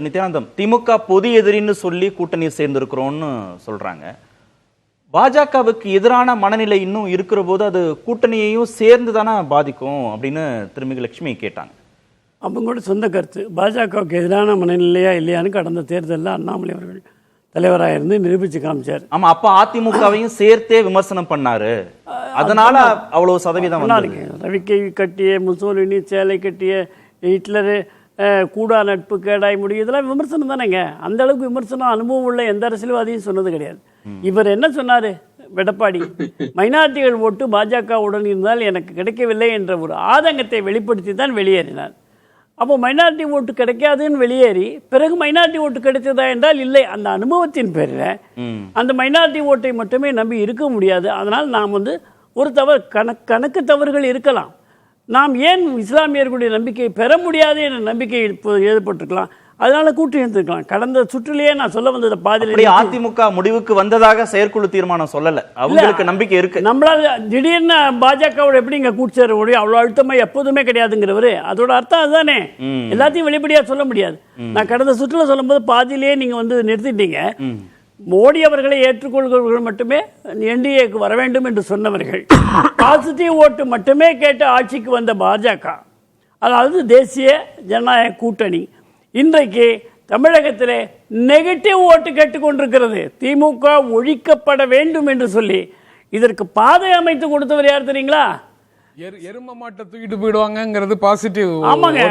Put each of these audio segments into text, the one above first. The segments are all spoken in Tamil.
நித்யானந்தம், திமுக பொது எதிரின்னு சொல்லி கூட்டணியை சேர்ந்திருக்கிறோம்னு சொல்றாங்க. பாஜகவுக்கு எதிரான மனநிலை இன்னும் இருக்கிற போது அது கூட்டணியையும் சேர்ந்து தானே பாதிக்கும் அப்படின்னு திருமிகு லட்சுமி கேட்டாங்க. அவங்களோட சொந்த கருத்து. பாஜகவுக்கு எதிரான மனநிலையா இல்லையான்னு கடந்த தேர்தலில் அண்ணாமலை அவர்கள் தலைவராக இருந்து நிரூபிச்சு காமிச்சார். ஆமா, அப்ப அதிமுகவையும் சேர்த்தே விமர்சனம் பண்ணாரு. அதனால அவ்வளவு சதவீதம் வந்தாருங்க. ரவிக்கை கட்டிய முசோலினி, சேலை கட்டிய ஹிட்லரு, கூடா நட்பு கேடாய் முடியும், இதெல்லாம் விமர்சனம் தானேங்க. அந்த அளவுக்கு விமர்சனம் அனுபவம் உள்ள எந்த அரசியல்வாதியும் சொன்னது கிடையாது. இவர் என்ன சொன்னாரு, எடப்பாடி மைனாரிட்டிகள் ஓட்டு பாஜகவுடன் இருந்தால் எனக்கு கிடைக்கவில்லை என்ற ஒரு ஆதங்கத்தை வெளிப்படுத்தி தான் வெளியேறினார். அப்போ மைனாரிட்டி ஓட்டு கிடைக்காதுன்னு வெளியேறி பிறகு மைனாரிட்டி ஓட்டு கிடைத்ததா என்றால் இல்லை. அந்த அனுபவத்தின் பேரில் அந்த மைனாரிட்டி ஓட்டை மட்டுமே நம்பி இருக்க முடியாது. அதனால் நாம் ஒரு கணக்கு தவறுகள் இருக்கலாம். நாம் ஏன் இஸ்லாமியர்களுடைய நம்பிக்கையை பெற முடியாது என்ற நம்பிக்கை ஏற்பட்டிருக்கலாம். அதனால கூட்டணி எடுத்துக்கலாம். கடந்த சுற்றிலேயே நான் சொல்ல வந்தது பாதியிலே அதிமுக முடிவுக்கு வந்ததாக செயற்குழு தீர்மானம் சொல்லல. அவங்களுக்கு நம்பிக்கை இருக்கு. நம்மளால திடீர்னு பாஜகவோட எப்படி இங்க கூட்டு சேர முடியும்? அவ்வளவு அழுத்தமா எப்போதுமே கிடையாதுங்கிறவரு. அதோட அர்த்தம் அதுதானே. எல்லாத்தையும் வெளிப்படையா சொல்ல முடியாது. நான் கடந்த சுற்றுல சொல்லும் போது பாதியிலேயே நீங்க நிறுத்திட்டீங்க. மோடி அவர்களை ஏற்றுக்கொள்கிறவர்கள் மட்டுமே என்டிஏக்கு வர வேண்டும் என்று சொன்னவர்கள், பாசிட்டிவ் ஓட்டு மட்டுமே கேட்டு ஆட்சிக்கு வந்த பாஜக, அதாவது தேசிய ஜனநாயக கூட்டணி, இன்றைக்கு தமிழகத்திலே நெகட்டிவ் ஓட்டு கேட்டுக்கொண்டிருக்கிறது. திமுக ஒழிக்கப்பட வேண்டும் என்று சொல்லி இதற்கு பாதை அமைத்து கொடுத்தவர் யார் தெரியுங்களா? எரும மாட்டை தூக்கிட்டு போயிடுவாங்கிறது பாசிட்டிவ். ஆமாங்க,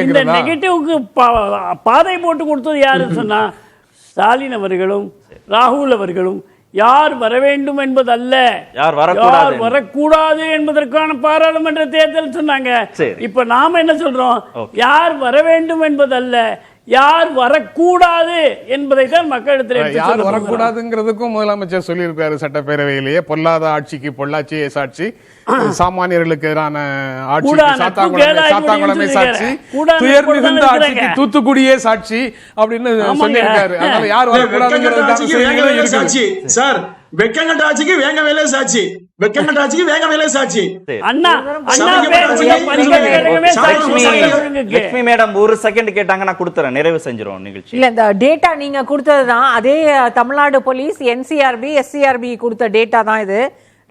இந்த நெகட்டிவ்க்கு பாதை போட்டு கொடுத்தது யாருன்னு சொன்னா ஸ்டாலின் அவர்களும் ராகுல் அவர்களும். யார் வர வேண்டும் என்பதல்ல, யார் வரக்கூடாது என்பதற்கான பாராளுமன்ற தேர்தல் சொன்னாங்க. இப்ப நாம என்ன சொல்றோம், யார் வர வேண்டும் என்பதல்ல, யார் வரக்கூடாது என்பதை தான் மக்களிடத்தில். யார் வரக்கூடாதுங்கிறதுக்கும் முதலமைச்சர் சொல்லியிருக்காரு சட்டப்பேரவையிலேயே. பொல்லாத ஆட்சிக்கு பொள்ளாச்சியே சாட்சி, சாமானியர்களுக்கு எதிரான ஆட்சிக்கு சாத்தாங்குளமே சாட்சி, துயர் மிகுந்த ஆட்சிக்கு தூத்துக்குடியே சாட்சி அப்படின்னு சொல்லியிருக்காரு. அதனால யார் வரக்கூடாதுங்கிறது சாட்சி. சார், வெக்கங்கட்ட ஆட்சிக்கு வேங்க வேலை சாட்சி, வெக்கங்கட்ட ஆட்சிக்கு வேங்க வேலை சாட்சி. அண்ணா லட்சுமி மேடம் ஒரு செகண்ட் கேட்டாங்க, நான் கொடுத்துறேன், நிறைவு செஞ்சிரும் நிகழ்ச்சி. இல்ல, இந்த டேட்டா நீங்க கொடுத்ததுதான் அதே தமிழ்நாடு போலீஸ் என்சிஆர்பி எஸ்சிஆர்பி கொடுத்த டேட்டா தான் இது.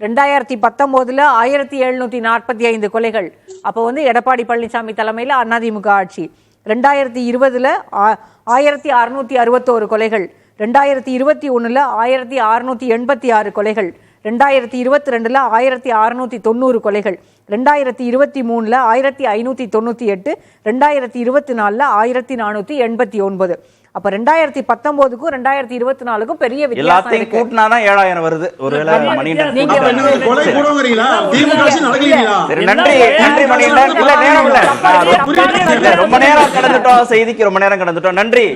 2019 1745 கொலைகள். அப்போ எடப்பாடி பழனிசாமி தலைமையில் அதிமுக ஆட்சி. 2020 1661 கொலைகள். 2021 1686 கொலைகள். 2022 1690 கொலைகள். 2023 1598. 2024 1489. அப்ப 2019க்கும் 2024க்கும் பெரிய வித்தியாசம் இருக்கு. கூட்டினாதான் 7000 வருது. ஒருவேளை மணிகண்டன் நன்றி மணிகண்டன். இல்ல நேரம் இல்ல, ரொம்ப நேரம் கடந்துட்டோம், செய்திக்கு ரொம்ப நேரம் கடந்துட்டோம். நன்றி.